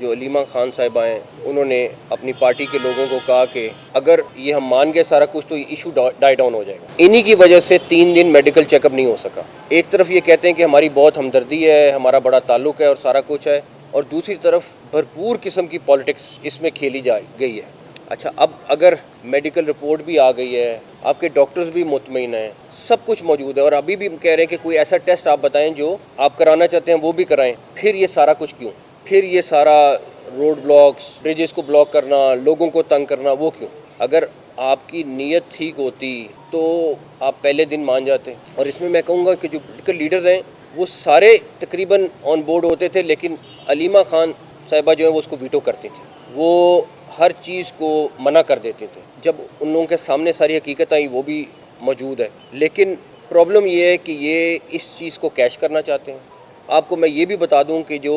जो अलीमा खान साहिबा हैं, उन्होंने अपनी पार्टी के लोगों को कहा कि अगर ये हम मान गए सारा कुछ तो ये इशू डाई डाउन हो जाएगा। इन्हीं की वजह से 3 दिन मेडिकल चेकअप नहीं हो सका। एक तरफ ये कहते हैं कि हमारी बहुत हमदर्दी है, हमारा बड़ा ताल्लुक है और सारा कुछ है, और दूसरी तरफ भरपूर किस्म की पॉलिटिक्स इसमें खेली जा गई है। अच्छा, अब अगर मेडिकल रिपोर्ट भी आ गई है, आपके डॉक्टर्स भी मुतमईन हैं, सब कुछ मौजूद है, और अभी भी कह रहे हैं कि कोई ऐसा टेस्ट आप बताएं जो आप कराना चाहते हैं वो भी कराएं, फिर ये सारा कुछ क्यों? फिर ये सारा रोड ब्लॉक्स, ब्रिजेस को ब्लॉक करना, लोगों को तंग करना, वो क्यों? अगर आपकी नीयत ठीक होती तो आप पहले दिन मान जाते। और इसमें मैं कहूँगा कि जो पॉलिटिकल लीडर्स हैं वो सारे तकरीबन ऑन बोर्ड होते थे, लेकिन अलीमा खान साहिबा जो है वो उसको वीटो करती थी, वो हर चीज़ को मना कर देते थे। जब उन लोगों के सामने सारी हकीकत आई वो भी मौजूद है, लेकिन प्रॉब्लम ये है कि ये इस चीज़ को कैश करना चाहते हैं। आपको मैं ये भी बता दूं कि जो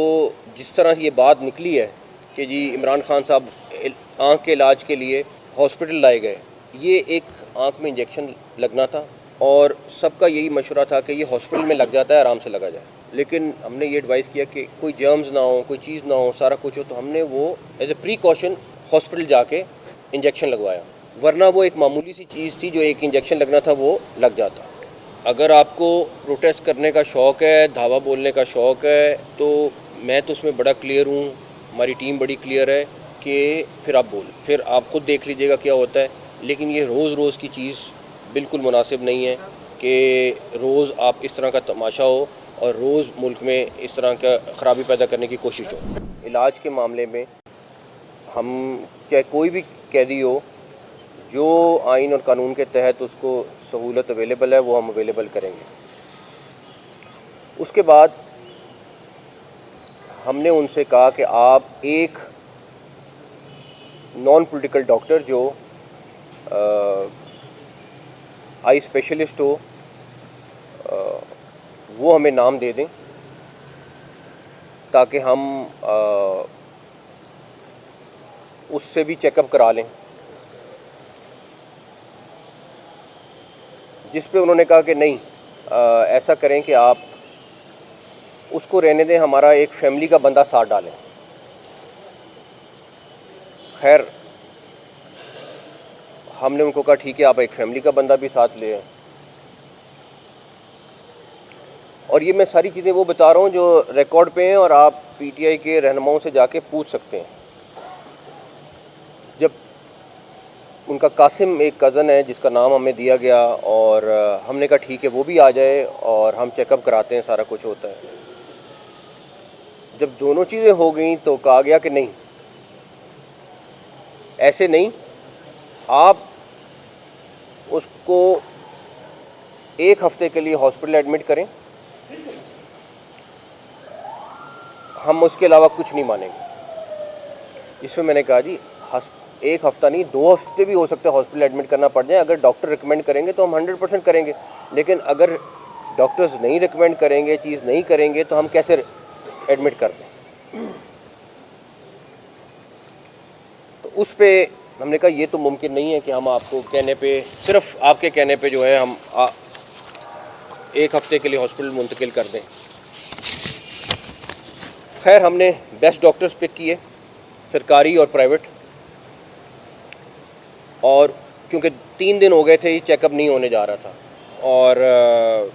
जिस तरह ये बात निकली है कि जी इमरान खान साहब आँख के इलाज के लिए हॉस्पिटल लाए गए, ये एक आँख में इंजेक्शन लगना था और सबका यही मशवरा था कि ये हॉस्पिटल में लग जाता है, आराम से लगा जाए। लेकिन हमने ये एडवाइस किया कि कोई जर्म्स ना हो, कोई चीज़ ना हो, सारा कुछ हो, तो हमने वो एज ए प्रीकॉशन हॉस्पिटल जाके इंजेक्शन लगवाया, वरना वो एक मामूली सी चीज़ थी, जो एक इंजेक्शन लगना था वो लग जाता। अगर आपको प्रोटेस्ट करने का शौक़ है, धावा बोलने का शौक़ है, तो मैं तो उसमें बड़ा क्लियर हूँ, हमारी टीम बड़ी क्लियर है कि फिर आप फिर आप खुद देख लीजिएगा क्या होता है। लेकिन ये रोज़ रोज़ की चीज़ बिल्कुल मुनासिब नहीं है कि रोज़ आप इस तरह का तमाशा हो और रोज़ मुल्क में इस तरह का ख़राबी पैदा करने की कोशिश हो। इलाज के मामले में हम चाहे कोई भी कैदी हो, जो आइन और कानून के तहत उसको सहूलत अवेलेबल है वो हम अवेलेबल करेंगे। उसके बाद हमने उनसे कहा कि आप एक नॉन पॉलिटिकल डॉक्टर जो आई स्पेशलिस्ट हो, वो हमें नाम दे दें ताकि हम उससे भी चेकअप करा लें। जिस पे उन्होंने कहा कि नहीं, ऐसा करें कि आप उसको रहने दें, हमारा एक फैमिली का बंदा साथ डालें। खैर, हमने उनको कहा ठीक है, आप एक फैमिली का बंदा भी साथ ले आए। और ये मैं सारी चीज़ें वो बता रहा हूँ जो रिकॉर्ड पे हैं और आप पीटीआई के रहनुमाओं से जाके पूछ सकते हैं। जब उनका कासिम एक कज़न है जिसका नाम हमें दिया गया, और हमने कहा ठीक है वो भी आ जाए और हम चेकअप कराते हैं, सारा कुछ होता है। जब दोनों चीज़ें हो गई तो कहा गया कि नहीं, ऐसे नहीं, आप उसको 1 हफ्ते के लिए हॉस्पिटल एडमिट करें, हम उसके अलावा कुछ नहीं मानेंगे। इसमें मैंने कहा जी 1 हफ्ता नहीं, 2 हफ्ते भी हो सकते हैं हॉस्पिटल एडमिट करना पड़ जाए। अगर डॉक्टर रिकमेंड करेंगे तो हम 100% करेंगे, लेकिन अगर डॉक्टर्स नहीं रिकमेंड करेंगे, चीज़ नहीं करेंगे, तो हम कैसे एडमिट कर दें? तो उस पे हमने कहा ये तो मुमकिन नहीं है कि हम आपको कहने पे, सिर्फ आपके कहने पे जो है हम 1 हफ्ते के लिए हॉस्पिटल मुंतकिल कर दें। खैर, हमने बेस्ट डॉक्टर्स पिक किए, सरकारी और प्राइवेट, और क्योंकि 3 दिन हो गए थे, ये चेकअप नहीं होने जा रहा था, और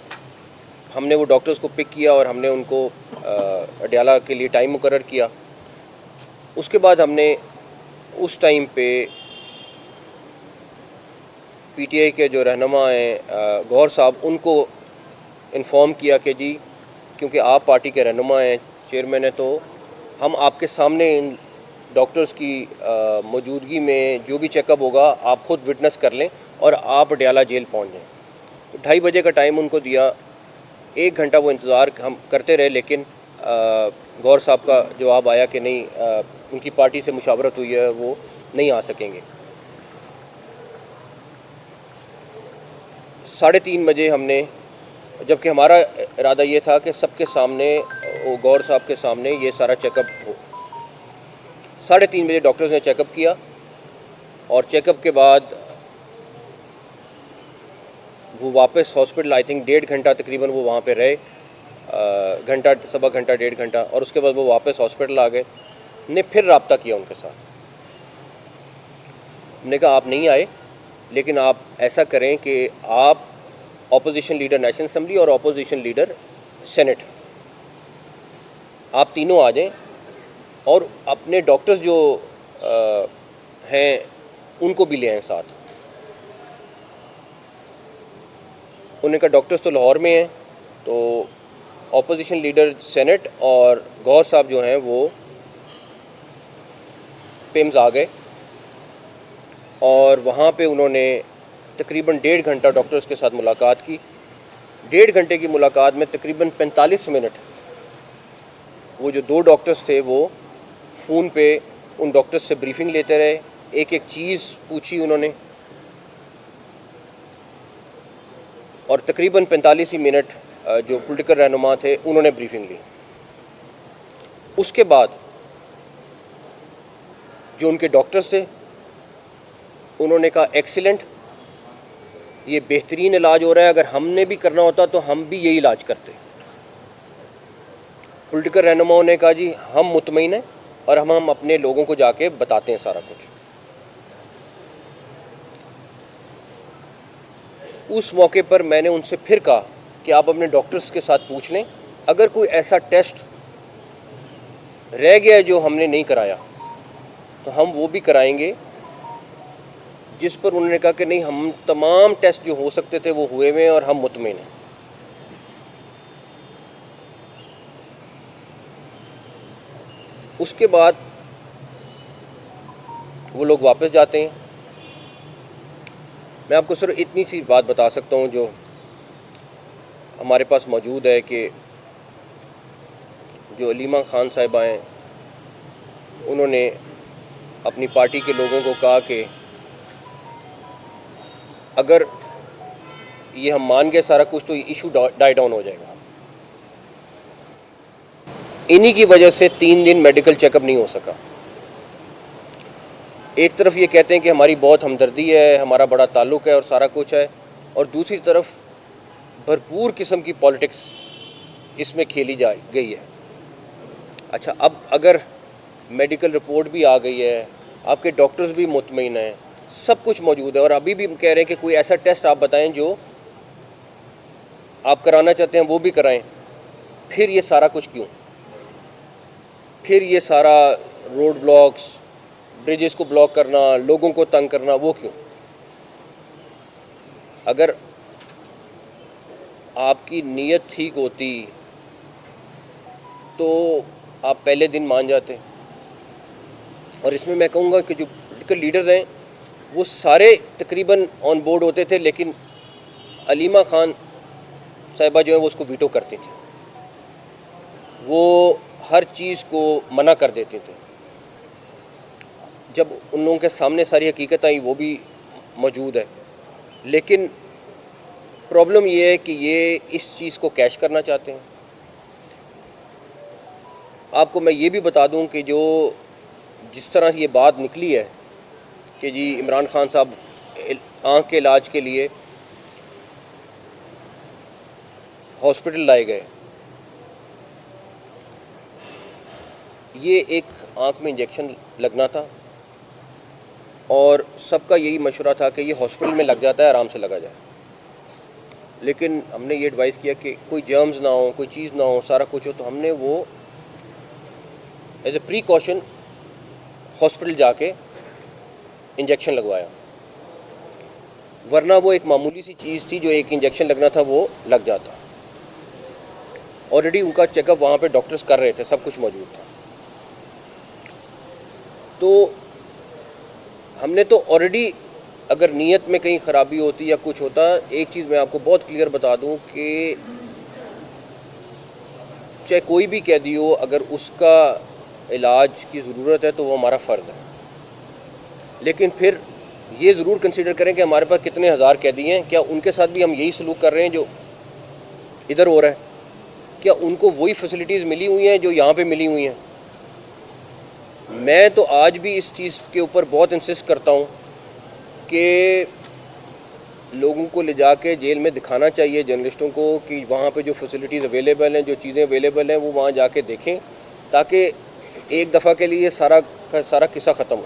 हमने वो डॉक्टर्स को पिक किया और हमने उनको अडयाला के लिए टाइम मुकर्रर किया। उसके बाद हमने उस टाइम पे पीटीआई के जो रहनुमा हैं गौहर साहब, उनको इन्फॉर्म किया कि जी क्योंकि आप पार्टी के रहनुमा हैं, चेयरमैन हैं, तो हम आपके सामने इन डॉक्टर्स की मौजूदगी में जो भी चेकअप होगा आप ख़ुद विटनेस कर लें और आप अडयाला जेल पहुंच जाएं। 2:30 बजे का टाइम उनको दिया। 1 घंटा वो इंतज़ार हम करते रहे, लेकिन गौहर साहब का जवाब आया कि नहीं, उनकी पार्टी से मुशावरत हुई है, वो नहीं आ सकेंगे। 3:30 बजे हमने, जबकि हमारा इरादा ये था कि सबके सामने, गौहर साहब के सामने ये सारा चेकअप हो। 3:30 बजे डॉक्टर्स ने चेकअप किया, और चेकअप के बाद वो वापस हॉस्पिटल, आई थिंक 1.5 घंटा तकरीबन वो वहाँ पे रहे, घंटा, सवा घंटा, 1.5 घंटा, और उसके बाद वो वापस हॉस्पिटल आ गए। ने फिर रब्ता किया उनके साथ। हमने कहा आप नहीं आए, लेकिन आप ऐसा करें कि आप ऑपोजिशन लीडर नेशनल असेंबली और ऑपोजिशन लीडर सेनेट, आप तीनों आ जाएं और अपने डॉक्टर्स जो हैं उनको भी ले आएं साथ। उन्होंने कहा डॉक्टर्स तो लाहौर में हैं, तो ऑपोजिशन लीडर सेनेट और गौर साहब जो हैं वो पिम्स आ गए और वहाँ पे उन्होंने तकरीबन 1.5 घंटा डॉक्टर्स के साथ मुलाकात की। 1.5 घंटे की मुलाकात में तकरीबन 45 मिनट वो जो 2 डॉक्टर्स थे वो फ़ोन पे उन डॉक्टर्स से ब्रीफिंग लेते रहे, एक एक चीज़ पूछी उन्होंने और तकरीबन 45 ही मिनट जो पॉलिटिकल रहनुमा थे उन्होंने ब्रीफिंग ली। उसके बाद जो उनके डॉक्टर्स थे उन्होंने कहा एक्सीलेंट, ये बेहतरीन इलाज हो रहा है, अगर हमने भी करना होता तो हम भी यही इलाज करते। पॉलिटिकल रहनुमाओं ने कहा जी हम मुतमईन हैं और हम अपने लोगों को जाके बताते हैं सारा कुछ। उस मौके पर मैंने उनसे फिर कहा कि आप अपने डॉक्टर्स के साथ पूछ लें, अगर कोई ऐसा टेस्ट रह गया है जो हमने नहीं कराया तो हम वो भी कराएंगे। जिस पर उन्होंने कहा कि नहीं, हम तमाम टेस्ट जो हो सकते थे वो हुए हुए हैं और हम मुतमईन हैं। उसके बाद वो लोग वापस जाते हैं। मैं आपको सिर्फ इतनी सी बात बता सकता हूँ जो हमारे पास मौजूद है कि जो अलीमा खान साहिबा हैं उन्होंने अपनी पार्टी के लोगों को कहा कि अगर ये हम मान गए सारा कुछ तो ये इशू डाई डाउन हो जाएगा। इन्हीं की वजह से 3 दिन मेडिकल चेकअप नहीं हो सका। एक तरफ ये कहते हैं कि हमारी बहुत हमदर्दी है, हमारा बड़ा ताल्लुक़ है और सारा कुछ है, और दूसरी तरफ भरपूर किस्म की पॉलिटिक्स इसमें खेली जा गई है। अच्छा, अब अगर मेडिकल रिपोर्ट भी आ गई है, आपके डॉक्टर्स भी मुतमईन हैं, सब कुछ मौजूद है, और अभी भी हम कह रहे हैं कि कोई ऐसा टेस्ट आप बताएं जो आप कराना चाहते हैं वो भी कराएं, फिर ये सारा कुछ क्यों? फिर ये सारा रोड ब्लॉक्स, ब्रिजेस को ब्लॉक करना, लोगों को तंग करना, वो क्यों? अगर आपकी नीयत ठीक होती तो आप पहले दिन मान जाते। और इसमें मैं कहूँगा कि जो पॉलिटिकल लीडर्स हैं वो सारे तकरीबन ऑन बोर्ड होते थे, लेकिन अलीमा खान साहिबा जो है वो उसको वीटो करती थी, वो हर चीज़ को मना कर देते थे। जब उन लोगों के सामने सारी हकीकत आई वो भी मौजूद है, लेकिन प्रॉब्लम ये है कि ये इस चीज़ को कैश करना चाहते हैं। आपको मैं ये भी बता दूं कि जो जिस तरह ये बात निकली है कि जी इमरान खान साहब आँख के इलाज के लिए हॉस्पिटल लाए गए, ये एक आँख में इंजेक्शन लगना था और सबका यही मशवरा था कि ये हॉस्पिटल में लग जाता है, आराम से लगा जाए। लेकिन हमने ये एडवाइस किया कि कोई जर्म्स ना हो, कोई चीज़ ना हो, सारा कुछ हो, तो हमने वो एज ए प्रीकॉशन हॉस्पिटल जाके इंजेक्शन लगवाया, वरना वो एक मामूली सी चीज़ थी जो एक इंजेक्शन लगना था वो लग जाता। ऑलरेडी उनका चेकअप वहाँ पे डॉक्टर्स कर रहे थे, सब कुछ मौजूद था। तो हमने तो ऑलरेडी, अगर नीयत में कहीं ख़राबी होती या कुछ होता, एक चीज़ मैं आपको बहुत क्लियर बता दूं कि चाहे कोई भी कैदी हो, अगर उसका इलाज की ज़रूरत है तो वो हमारा फ़र्ज़ है। लेकिन फिर ये ज़रूर कंसीडर करें कि हमारे पास कितने हज़ार कैदी हैं, क्या उनके साथ भी हम यही सलूक कर रहे हैं जो इधर हो रहा है? क्या उनको वही फैसिलिटीज़ मिली हुई हैं जो यहाँ पे मिली हुई हैं? मैं तो आज भी इस चीज़ के ऊपर बहुत इंसिस्ट करता हूँ कि लोगों को ले जाके जेल में दिखाना चाहिए, जर्नलिस्टों को, कि वहाँ पे जो फैसिलिटीज़ अवेलेबल हैं, जो चीज़ें अवेलेबल हैं, वो वहाँ जाके देखें, ताकि एक दफ़ा के लिए सारा का सारा किस्सा ख़त्म हो।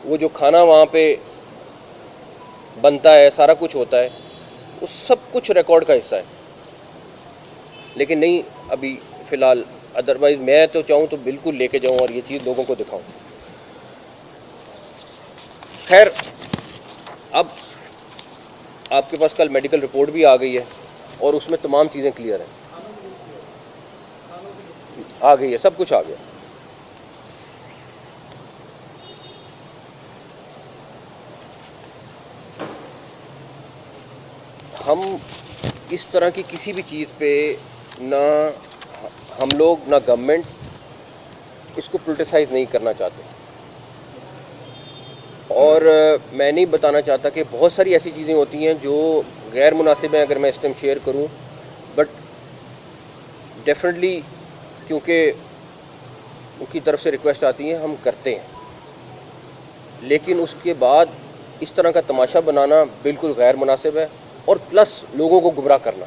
वो जो खाना वहाँ पे बनता है, सारा कुछ होता है, वो सब कुछ रिकॉर्ड का हिस्सा है। लेकिन नहीं, अभी फ़िलहाल अदरवाइज़ मैं तो चाहूँ तो बिल्कुल लेके जाऊँ और ये चीज़ लोगों को दिखाऊँ। खैर, अब आपके पास कल मेडिकल रिपोर्ट भी आ गई है और उसमें तमाम चीज़ें क्लियर हैं, आ गई है, सब कुछ आ गया। हम इस तरह की किसी भी चीज़ पे ना हम लोग ना गवर्नमेंट इसको पोलिटिसाइज़ नहीं करना चाहते, और मैं नहीं बताना चाहता कि बहुत सारी ऐसी चीज़ें होती हैं जो गैर मुनासिब हैं अगर मैं इस टाइम शेयर करूं, बट डेफिनेटली क्योंकि उनकी तरफ से रिक्वेस्ट आती है हम करते हैं। लेकिन उसके बाद इस तरह का तमाशा बनाना बिल्कुल गैर मुनासिब है, और प्लस लोगों को गुमराह करना,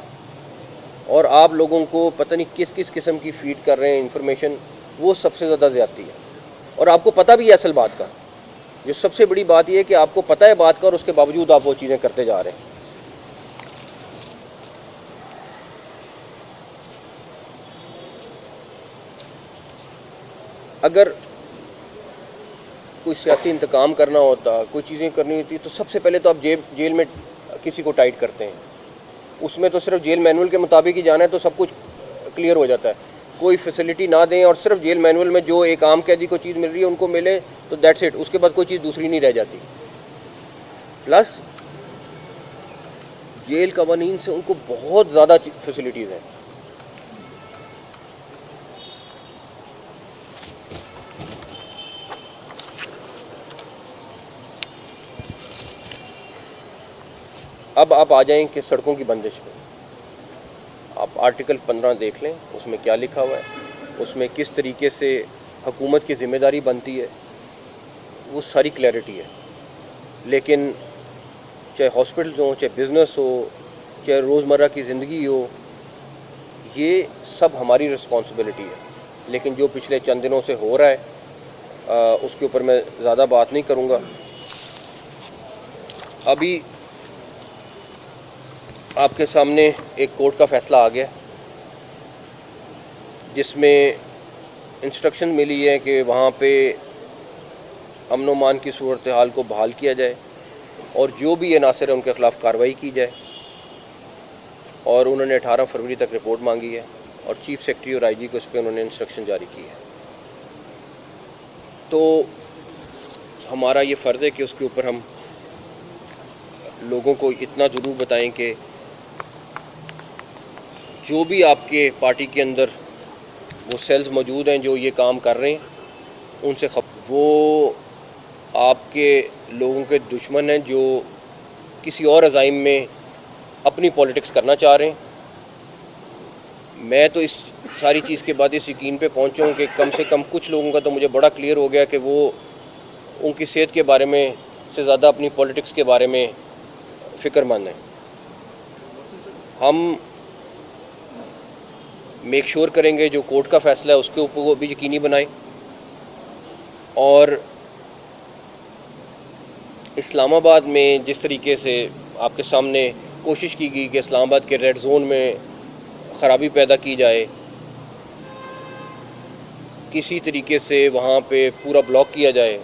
और आप लोगों को पता नहीं किस किस किस्म की फीड कर रहे हैं इन्फॉर्मेशन, वो सबसे ज़्यादा ज़्यादती है। और आपको पता भी है असल बात का, जो सबसे बड़ी बात यह है कि आपको पता है बात का और उसके बावजूद आप वो चीज़ें करते जा रहे हैं। अगर कोई सियासी इंतकाम करना होता, कोई चीज़ें करनी होती, तो सबसे पहले तो आप जेल में किसी को टाइट करते हैं। उसमें तो सिर्फ जेल मैनुअल के मुताबिक ही जाना है तो सब कुछ क्लियर हो जाता है। कोई फैसिलिटी ना दें और सिर्फ जेल मैनुअल में जो एक आम कैदी को चीज़ मिल रही है उनको मिले तो दैट्स इट, उसके बाद कोई चीज़ दूसरी नहीं रह जाती। प्लस जेल कवानीन से उनको बहुत ज़्यादा फैसिलिटीज़ हैं। अब आप आ जाएं कि सड़कों की बंदिश में, आप आर्टिकल 15 देख लें, उसमें क्या लिखा हुआ है, उसमें किस तरीके से हुकूमत की ज़िम्मेदारी बनती है, वो सारी क्लैरिटी है। लेकिन चाहे हॉस्पिटल्स हो, चाहे बिज़नेस हो, चाहे रोज़मर्रा की ज़िंदगी हो, ये सब हमारी रिस्पॉन्सिबिलिटी है। लेकिन जो पिछले चंद दिनों से हो रहा है उसके ऊपर मैं ज़्यादा बात नहीं करूँगा। अभी आपके सामने एक कोर्ट का फ़ैसला आ गया जिसमें इंस्ट्रक्शन मिली है कि वहाँ पे अमन व अमान की सूरत हाल को बहाल किया जाए और जो भी ये नासिर है उनके ख़िलाफ़ कार्रवाई की जाए। और उन्होंने 18 फरवरी तक रिपोर्ट मांगी है और चीफ़ सेक्रेटरी और आईजी को इस पर उन्होंने इंस्ट्रक्शन जारी की है। तो हमारा ये फ़र्ज़ है कि उसके ऊपर हम लोगों को इतना ज़रूर बताएं कि जो भी आपके पार्टी के अंदर वो सेल्स मौजूद हैं जो ये काम कर रहे हैं, उनसे वो आपके लोगों के दुश्मन हैं जो किसी और अज़ाइम में अपनी पॉलिटिक्स करना चाह रहे हैं। मैं तो इस सारी चीज़ के बाद इस यकीन पे पहुंचा हूँ कि कम से कम कुछ लोगों का तो मुझे बड़ा क्लियर हो गया कि वो उनकी सेहत के बारे में से ज़्यादा अपनी पॉलिटिक्स के बारे में फ़िक्रमंद हैं। हम मेक श्योर करेंगे जो कोर्ट का फ़ैसला है उसके ऊपर वो भी यकीनी बनाएं, और इस्लामाबाद में जिस तरीके से आपके सामने कोशिश की गई कि इस्लामाबाद के रेड जोन में ख़राबी पैदा की जाए, किसी तरीके से वहाँ पे पूरा ब्लॉक किया जाए,